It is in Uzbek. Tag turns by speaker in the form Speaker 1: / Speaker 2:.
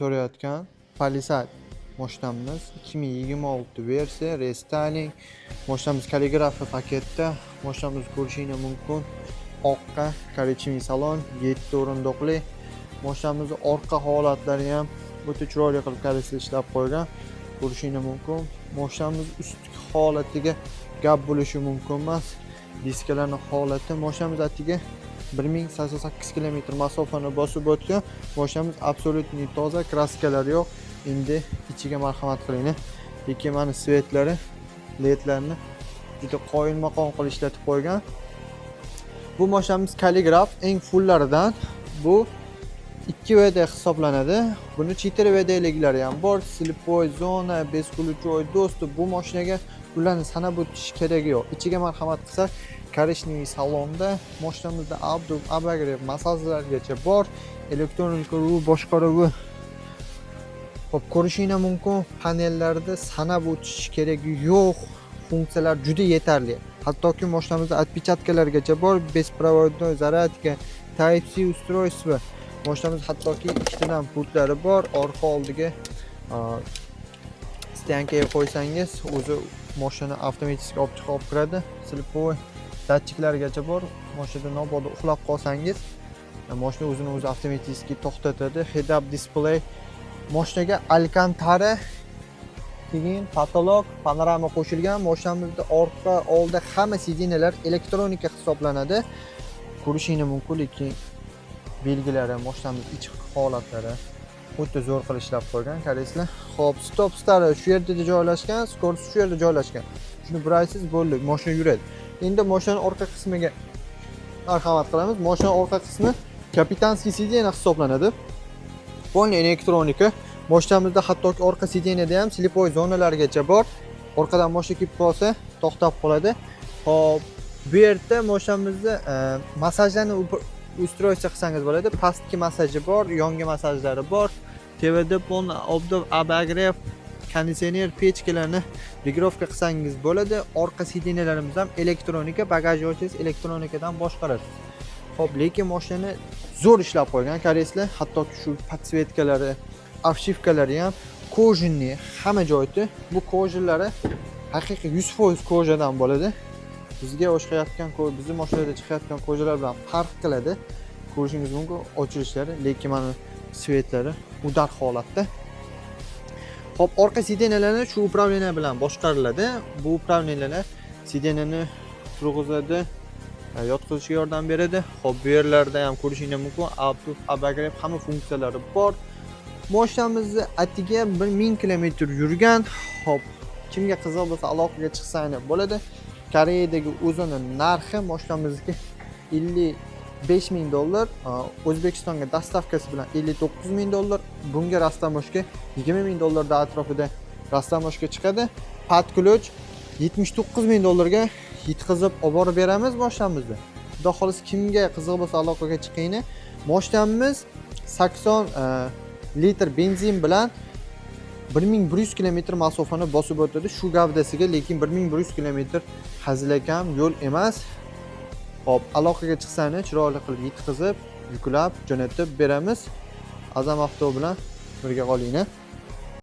Speaker 1: Ko'rayotgan Palisade mashinamiz 2026 versiya restyling. Mashinamiz kalligrafiya paketda. Mashinamiz ko'rishingiz mumkin. Oqqa korичневый salon, 7 o'rindiqli. Mashinamizning orqa holatlari ham o'ta chiroyli qilib kalisi ishlab qo'ygan. Ko'rishingiz mumkin. Mashinamiz ustki holatiga gap bo'lishi mumkin emas. Diskalarning holati mashinamiz atiga 1088 km masofani bosib o'tgan. Mashinamiz absolutni toza, kraskalar yo'q. Endi ichiga marhamat qiling. Lekin mana svetlari, ledlarni juda qoyilmaqom qilib ishlatib qo'ygan. Bu mashinamiz kalligraf eng fullaridan. Bu 2VD hisoblanadi. Buni 4VDliklari ham bor. Slipoy zona, beskuluchoy do'sti. Bu mashinaga ularni sanab o'tish keragi yo'q. Ichiga marhamat qilsak, korичневый salonda mashinamizda abagrev masajlargacha bor. Elektronika rul boshqaruvi. Xo'p, ko'rishingiz mumkin, panellarda sanab o'tish keragi yo'q. Funksiyalar juda yetarli. Hattoki mashinamizda отпечаткаларgacha bor. Беспроводной зарядка, Type-C устройство. Mashinamiz hattoki ikkitadan pultlari bor. Orqa oldiga stankaga qo'ysangiz, o'zi mashina avtomatik olib chiqib olib kiradi. Slipoy datchiklargacha bor. Mashinada mabodo uxlab qolsangiz, mashina o'zini o'zi avtomatik to'xtatadi. Head-up display. Mashinaga Alcantara, keyin patolog, panorama qo'shilgan. Mashinamizda orqa, oldi hamma sidinalar elektronika hisoblanadi. Ko'rishingiz mumkin, lekin belgilari, mashinamiz ichki holatlari o'ta zo'r qilib ishlab qo'ygan koreyslar. Xo'p, stop start shu yerda joylashgan, skorost shu yerda joylashgan. Shuni buraysiz bo'ldi, mashina yuradi. Endi mashinaning orqa qismiga marhamat qilamiz. Mashina orqa qismi kapitanskiy sidena hisoblanadi. Polni elektronika. Mashinamizda hattoki orqa sidenada ham slipoy zonalargacha bor. Orqadan mashina kelib qolsa, to'xtab qoladi. Xo'p, bu yerda mashinamizda masajlarni ustroycha qilsangiz bo'ladi. Pastki masaji bor, yongi masajlari bor. TVD polni obdov abagrev, konditsioner, pechkalarni regrovka qilsangiz bo'ladi. Orqa sidenalarimiz ham elektronika, bagaj ochingiz elektronikadan boshqaradi. Xo'p, lekin mashinani zo'r ishlab qo'ygan koreyslar. Hattoki shu podsvetkalari, afshivkalari ham kojinli hamma joyda. Bu kojinlari haqiqiy 100% kojadan bo'ladi. Bizga o'xshayotgan bizning mashinada chiqayotgan kojalar bilan farq qiladi. Ko'rishingiz mumkin ochilishlari, lekin mana svetlari udar holatda. Xo'p, orqa sidenalarni shu upravleniya bilan boshqariladi. Bu upravleniyalar sidenani turg'izadi, yotqizishga yordam beradi. Xo'p, bu yerlarda ham ko'rishingiz mumkin, abagrev hamma funksiyalari bor. Mashinamizni atiga 1000 km yurgan. Xo'p, kimga qiziq bo'lsa aloqaga chiqsangiz bo'ladi. Koreyadagi o'zini narxi mashinamizniki $55,000, O'zbekistonga dastavkasi bilan $59,000, bunga rastamoshga $20,000 atrofida rastamoshga chiqadi. Pat ключ $79,000 ga yetkazib olib borib beramiz mashinamizni. Xudo xolos kimga qiziq bo'lsa aloqaga chiqing. Mashinamiz 80 litr benzin bilan 1100 km masofani bosib o'tadi shu gavdasiga, lekin 1100 km hazilakam yo'l emas. Hop, aloqaga chiqsangiz chiroyli qilib yetkazib, yuklab, jo'natib beramiz. Azam avto bilan birga qolinglar.